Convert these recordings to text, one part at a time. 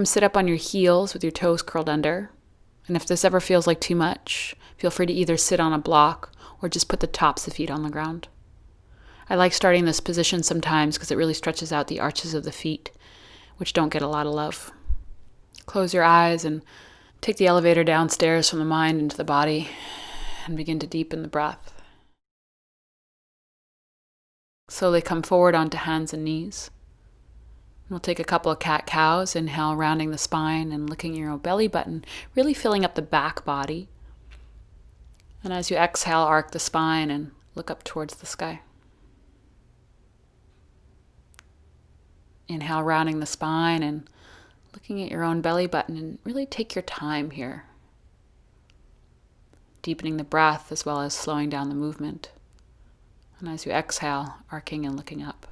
Come sit up on your heels with your toes curled under. And if this ever feels like too much, feel free to either sit on a block or just put the tops of the feet on the ground. I like starting this position sometimes because it really stretches out the arches of the feet, which don't get a lot of love. Close your eyes and take the elevator downstairs from the mind into the body and begin to deepen the breath. Slowly come forward onto hands and knees. We'll take a couple of cat-cows, inhale, rounding the spine and looking at your belly button, really filling up the back body. And as you exhale, arc the spine and look up towards the sky. Inhale, rounding the spine and looking at your own belly button, and really take your time here. Deepening the breath as well as slowing down the movement. And as you exhale, arcing and looking up.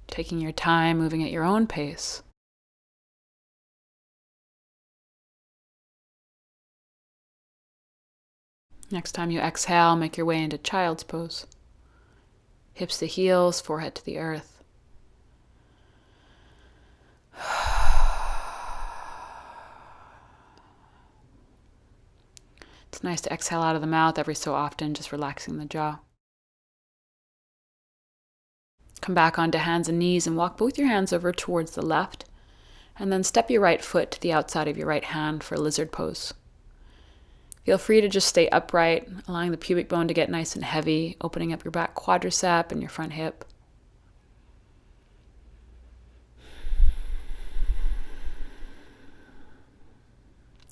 Taking your time, moving at your own pace. Next time you exhale, make your way into child's pose. Hips to heels, forehead to the earth. It's nice to exhale out of the mouth every so often, just relaxing the jaw. Come back onto hands and knees and walk both your hands over towards the left, and then step your right foot to the outside of your right hand for lizard pose. Feel free to just stay upright, allowing the pubic bone to get nice and heavy, opening up your back quadricep and your front hip.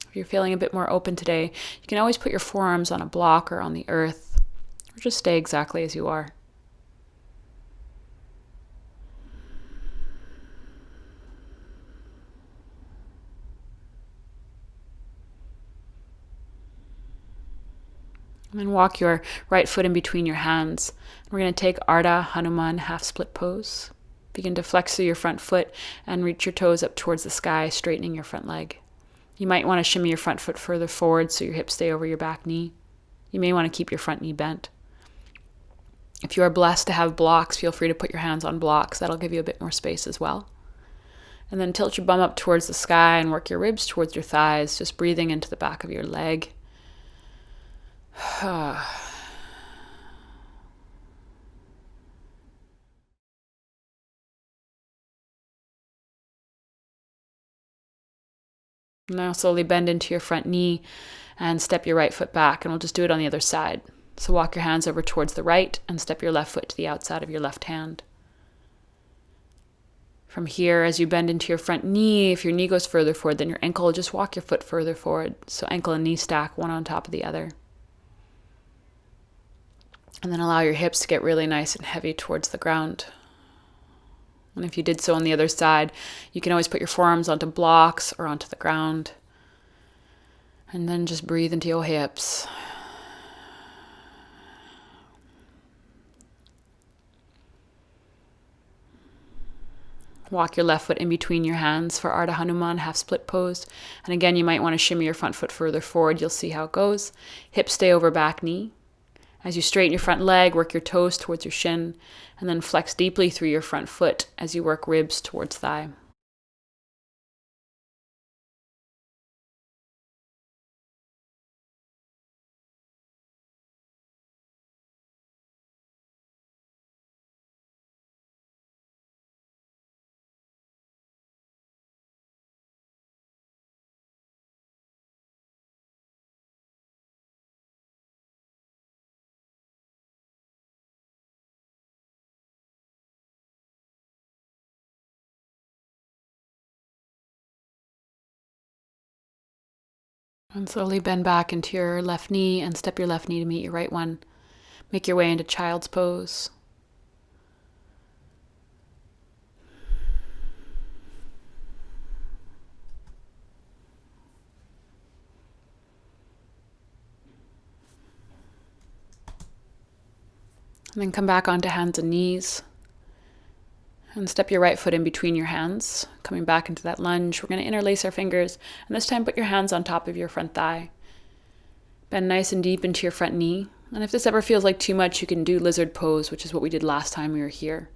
If you're feeling a bit more open today, you can always put your forearms on a block or on the earth, or just stay exactly as you are. And then walk your right foot in between your hands. We're going to take Ardha Hanuman half split pose. Begin to flex through your front foot and reach your toes up towards the sky, straightening your front leg. You might want to shimmy your front foot further forward so your hips stay over your back knee. You may want to keep your front knee bent. If you are blessed to have blocks, feel free to put your hands on blocks. That'll give you a bit more space as well. And then tilt your bum up towards the sky and work your ribs towards your thighs, just breathing into the back of your leg. Now slowly bend into your front knee and step your right foot back, and we'll just do it on the other side. So walk your hands over towards the right and step your left foot to the outside of your left hand. From here, as you bend into your front knee, if your knee goes further forward than your ankle, just walk your foot further forward. So ankle and knee stack, one on top of the other. And then allow your hips to get really nice and heavy towards the ground. And if you did so on the other side, you can always put your forearms onto blocks or onto the ground. And then just breathe into your hips. Walk your left foot in between your hands for Ardha Hanuman, half split pose. And again, you might want to shimmy your front foot further forward. You'll see how it goes. Hips stay over back knee. As you straighten your front leg, work your toes towards your shin, and then flex deeply through your front foot as you work ribs towards thigh. And slowly bend back into your left knee and step your left knee to meet your right one. Make your way into child's pose. And then come back onto hands and knees. And step your right foot in between your hands, coming back into that lunge. We're going to interlace our fingers, and this time put your hands on top of your front thigh. Bend nice and deep into your front knee. And if this ever feels like too much, you can do lizard pose, which is what we did last time we were here.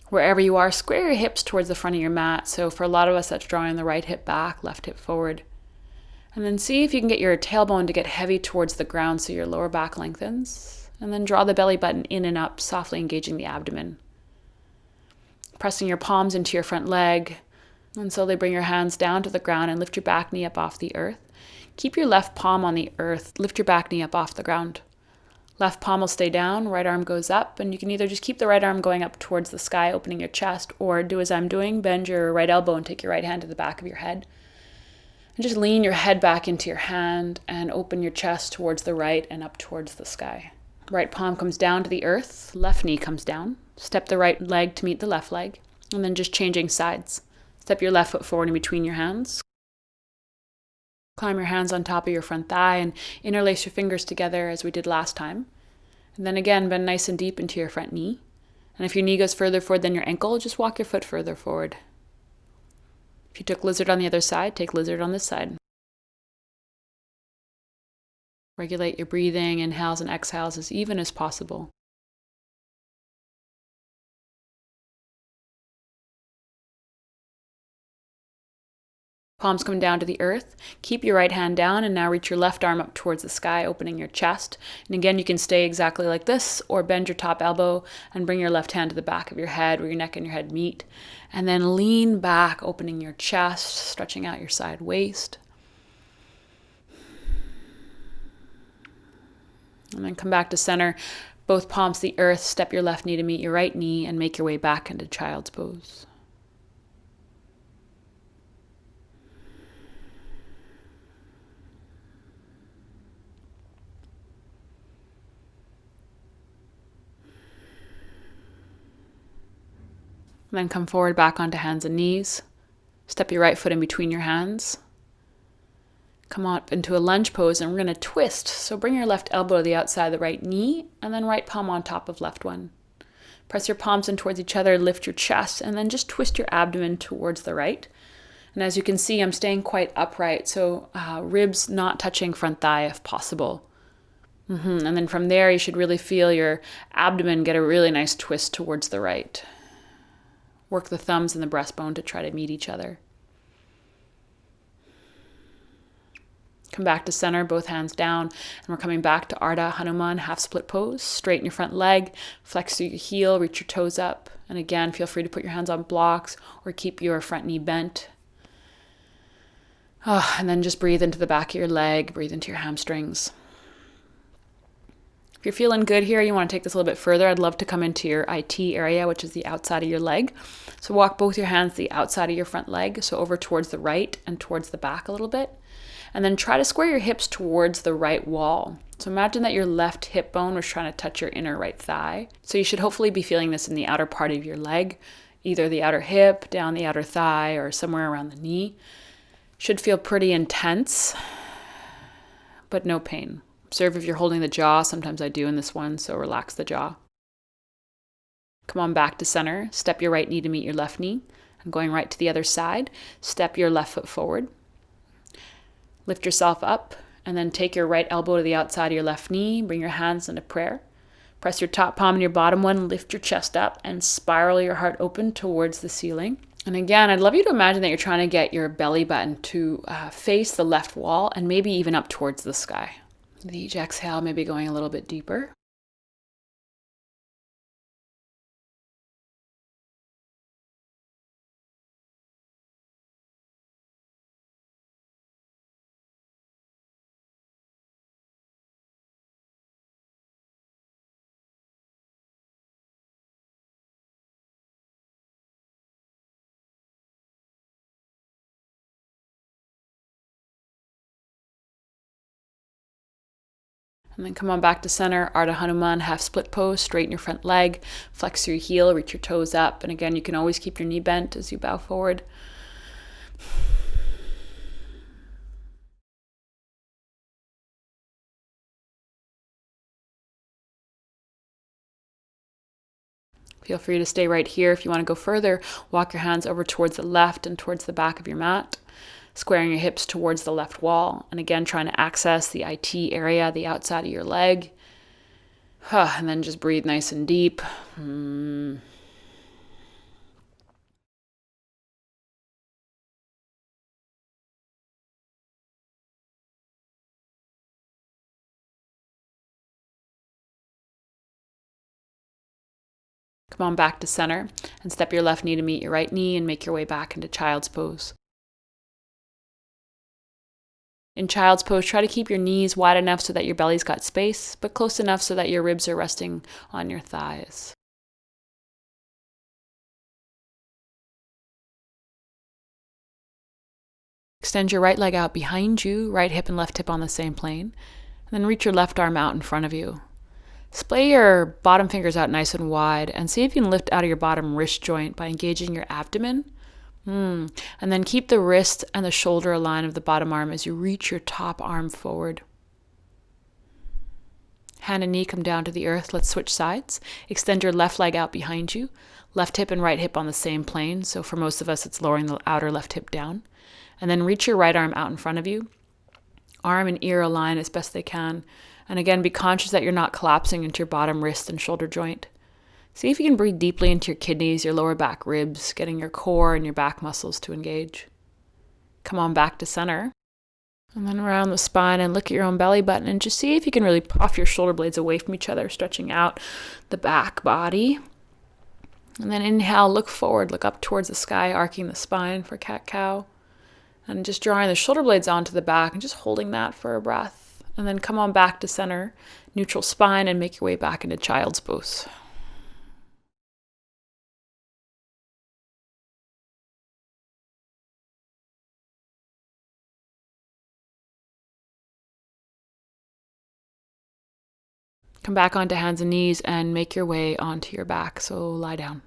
Wherever you are, square your hips towards the front of your mat. So for a lot of us, that's drawing the right hip back, left hip forward. And then see if you can get your tailbone to get heavy towards the ground so your lower back lengthens. And then draw the belly button in and up, softly engaging the abdomen. Pressing your palms into your front leg. And slowly bring your hands down to the ground and lift your back knee up off the earth. Keep your left palm on the earth. Lift your back knee up off the ground. Left palm will stay down, right arm goes up, and you can either just keep the right arm going up towards the sky, opening your chest, or do as I'm doing, bend your right elbow and take your right hand to the back of your head. And just lean your head back into your hand and open your chest towards the right and up towards the sky. Right palm comes down to the earth, left knee comes down. Step the right leg to meet the left leg, and then just changing sides. Step your left foot forward in between your hands. Climb your hands on top of your front thigh and interlace your fingers together as we did last time. And then again, bend nice and deep into your front knee. And if your knee goes further forward than your ankle, just walk your foot further forward. If you took lizard on the other side, take lizard on this side. Regulate your breathing, inhales and exhales as even as possible. Palms come down to the earth. Keep your right hand down and now reach your left arm up towards the sky, opening your chest. And again, you can stay exactly like this or bend your top elbow and bring your left hand to the back of your head where your neck and your head meet. And then lean back, opening your chest, stretching out your side waist. And then come back to center. Both palms to the earth. Step your left knee to meet your right knee and make your way back into child's pose. Then come forward back onto hands and knees. Step your right foot in between your hands. Come up into a lunge pose and we're going to twist. So bring your left elbow to the outside of the right knee and then right palm on top of left one. Press your palms in towards each other, lift your chest, and then just twist your abdomen towards the right. And as you can see, I'm staying quite upright, so ribs not touching front thigh if possible. And then from there, you should really feel your abdomen get a really nice twist towards the right. Work the thumbs and the breastbone to try to meet each other. Come back to center, both hands down, and we're coming back to Ardha Hanuman, half split pose. Straighten your front leg, flex through your heel, reach your toes up. And again, feel free to put your hands on blocks or keep your front knee bent. And then just breathe into the back of your leg, breathe into your hamstrings. If you're feeling good here, you want to take this a little bit further, I'd love to come into your IT area, which is the outside of your leg. So walk both your hands to the outside of your front leg, so over towards the right and towards the back a little bit. And then try to square your hips towards the right wall. So imagine that your left hip bone was trying to touch your inner right thigh. So you should hopefully be feeling this in the outer part of your leg, either the outer hip, down the outer thigh, or somewhere around the knee. Should feel pretty intense, but no pain. Observe if you're holding the jaw. Sometimes I do in this one, so relax the jaw. Come on back to center. Step your right knee to meet your left knee. And going right to the other side, step your left foot forward. Lift yourself up, and then take your right elbow to the outside of your left knee. Bring your hands into prayer. Press your top palm and your bottom one. Lift your chest up and spiral your heart open towards the ceiling. And again, I'd love you to imagine that you're trying to get your belly button to face the left wall and maybe even up towards the sky. With each exhale, maybe going a little bit deeper. And then come on back to center, Ardha Hanuman, half split pose, straighten your front leg, flex your heel, reach your toes up. And again, you can always keep your knee bent as you bow forward. Feel free to stay right here. If you want to go further, walk your hands over towards the left and towards the back of your mat, squaring your hips towards the left wall. And again, trying to access the IT area, the outside of your leg. And then just breathe nice and deep. And Come on back to center and step your left knee to meet your right knee and make your way back into child's pose. In child's pose, try to keep your knees wide enough so that your belly's got space, but close enough so that your ribs are resting on your thighs. Extend your right leg out behind you, right hip and left hip on the same plane, and then reach your left arm out in front of you. Splay your bottom fingers out nice and wide and see if you can lift out of your bottom wrist joint by engaging your abdomen. And then keep the wrist and the shoulder aligned of the bottom arm as you reach your top arm forward. Hand and knee come down to the earth. Let's switch sides. Extend your left leg out behind you. Left hip and right hip on the same plane. So for most of us, it's lowering the outer left hip down. And then reach your right arm out in front of you. Arm and ear align as best they can. And again, be conscious that you're not collapsing into your bottom wrist and shoulder joint. See if you can breathe deeply into your kidneys, your lower back ribs, getting your core and your back muscles to engage. Come on back to center. And then around the spine and look at your own belly button and just see if you can really puff your shoulder blades away from each other, stretching out the back body. And then inhale, look forward, look up towards the sky, arcing the spine for cat-cow. And just drawing the shoulder blades onto the back and just holding that for a breath. And then come on back to center, neutral spine, and make your way back into child's pose. Come back onto hands and knees and make your way onto your back. So lie down.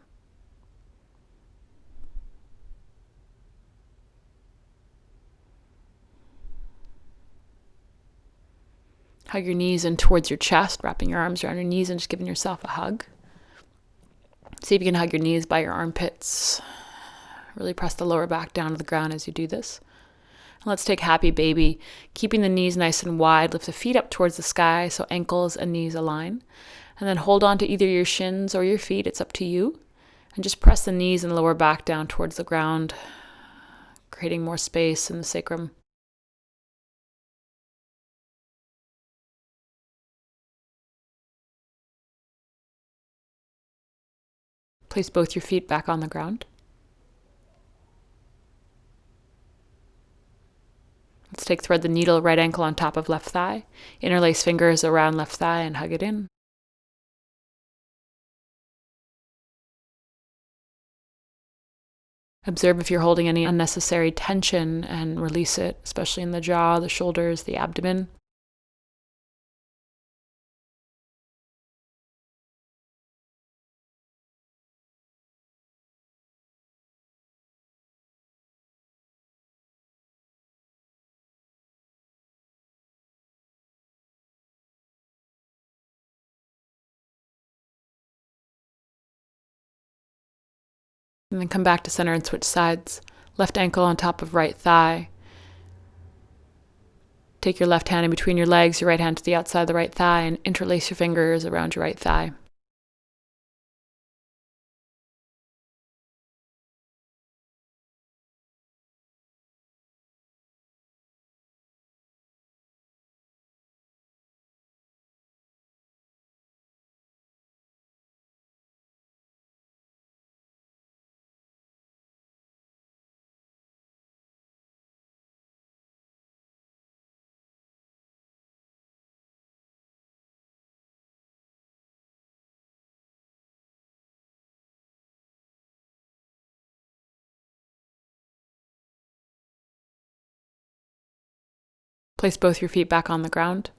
Hug your knees in towards your chest, wrapping your arms around your knees and just giving yourself a hug. See if you can hug your knees by your armpits. Really press the lower back down to the ground as you do this. And let's take happy baby, keeping the knees nice and wide. Lift the feet up towards the sky so ankles and knees align. And then hold on to either your shins or your feet. It's up to you. And just press the knees and lower back down towards the ground, creating more space in the sacrum. Place both your feet back on the ground. Let's thread the needle, right ankle on top of left thigh. Interlace fingers around left thigh and hug it in. Observe if you're holding any unnecessary tension and release it, especially in the jaw, the shoulders, the abdomen. And then come back to center and switch sides. Left ankle on top of right thigh. Take your left hand in between your legs, your right hand to the outside of the right thigh, and interlace your fingers around your right thigh. Place both your feet back on the ground.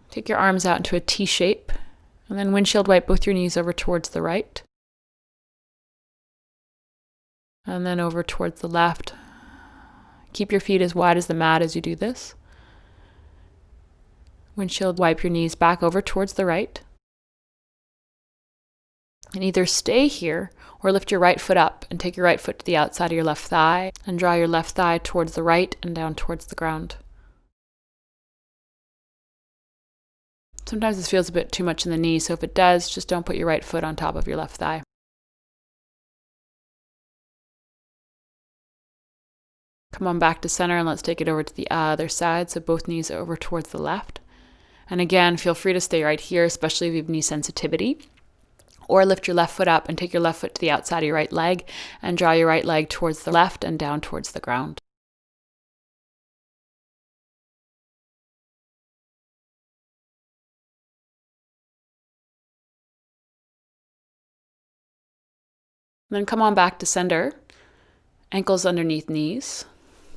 Take your arms out into a T shape, and then windshield wipe both your knees over towards the right, and then over towards the left. Keep your feet as wide as the mat as you do this. Windshield wipe your knees back over towards the right. And either stay here or lift your right foot up and take your right foot to the outside of your left thigh and draw your left thigh towards the right and down towards the ground. Sometimes this feels a bit too much in the knee, so if it does, just don't put your right foot on top of your left thigh. Come on back to center and let's take it over to the other side, so both knees are over towards the left. And again, feel free to stay right here, especially if you have knee sensitivity. Or lift your left foot up and take your left foot to the outside of your right leg and draw your right leg towards the left and down towards the ground. Then come on back to center, ankles underneath knees.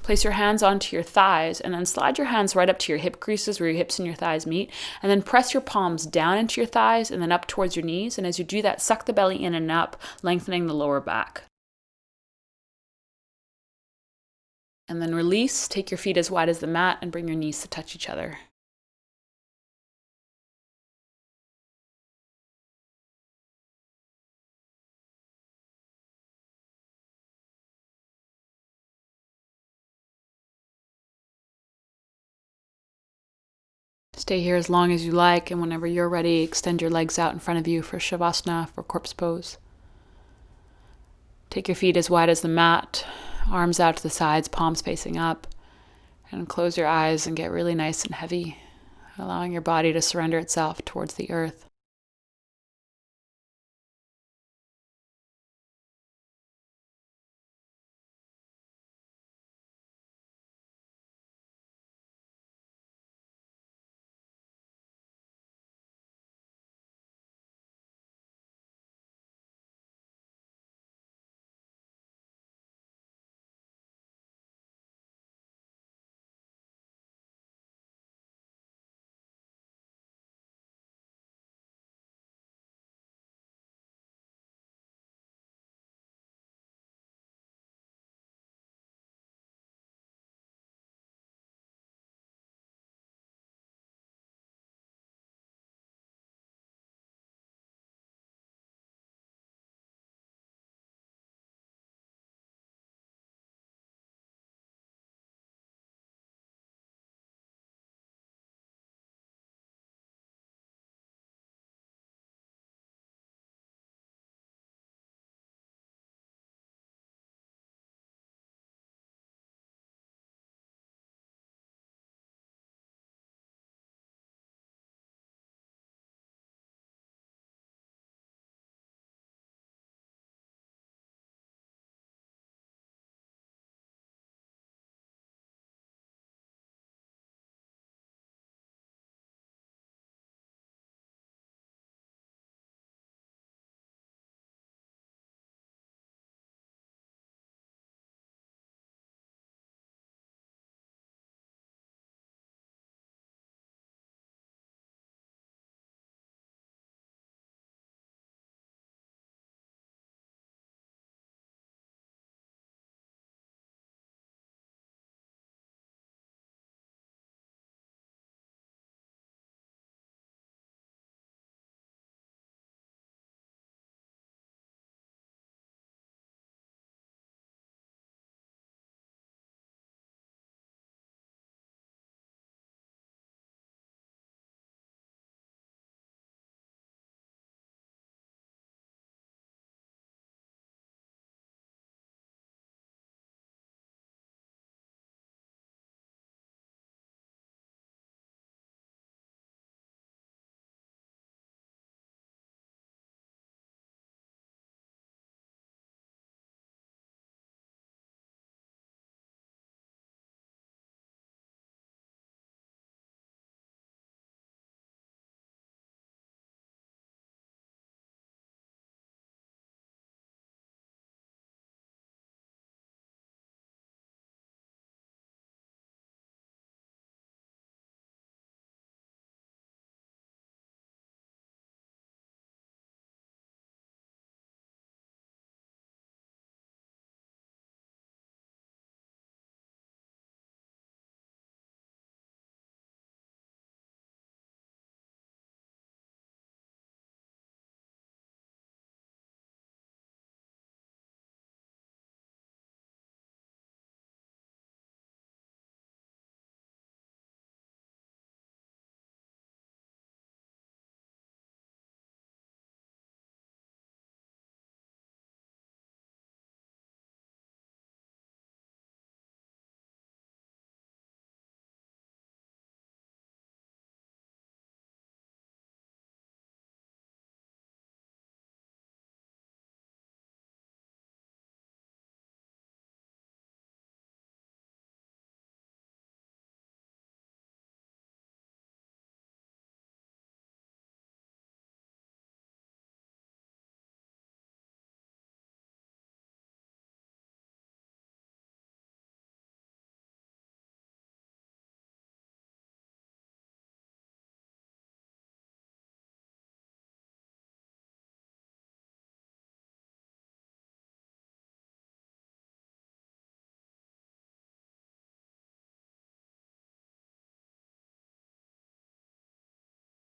Place your hands onto your thighs and then slide your hands right up to your hip creases where your hips and your thighs meet. And then press your palms down into your thighs and then up towards your knees. And as you do that, suck the belly in and up, lengthening the lower back. And then release, take your feet as wide as the mat and bring your knees to touch each other. Stay here as long as you like, and whenever you're ready, extend your legs out in front of you for Savasana, for corpse pose. Take your feet as wide as the mat, arms out to the sides, palms facing up, and close your eyes and get really nice and heavy, allowing your body to surrender itself towards the earth.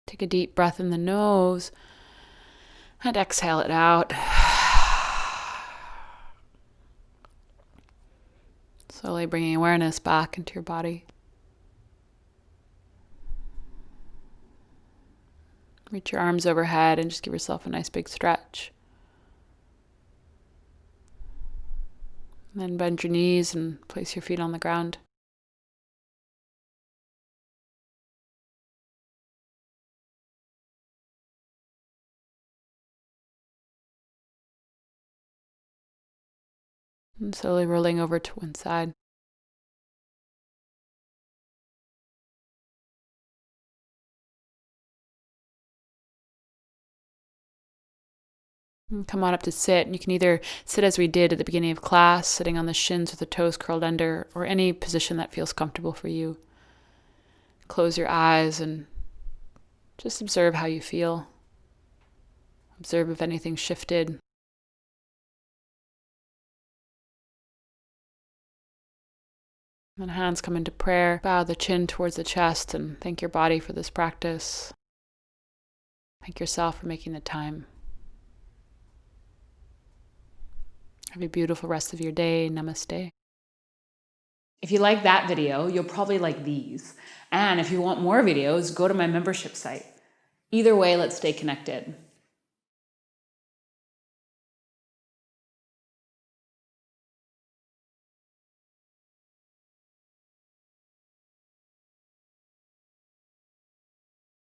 Take a deep breath in the nose and exhale it out. Slowly bringing awareness back into your body. Reach your arms overhead and just give yourself a nice big stretch. And then bend your knees and place your feet on the ground. And slowly rolling over to one side. And come on up to sit. And you can either sit as we did at the beginning of class, sitting on the shins with the toes curled under, or any position that feels comfortable for you. Close your eyes and just observe how you feel. Observe if anything shifted. When hands come into prayer, bow the chin towards the chest and thank your body for this practice. Thank yourself for making the time. Have a beautiful rest of your day. Namaste. If you like that video, you'll probably like these. And if you want more videos, go to my membership site. Either way, let's stay connected.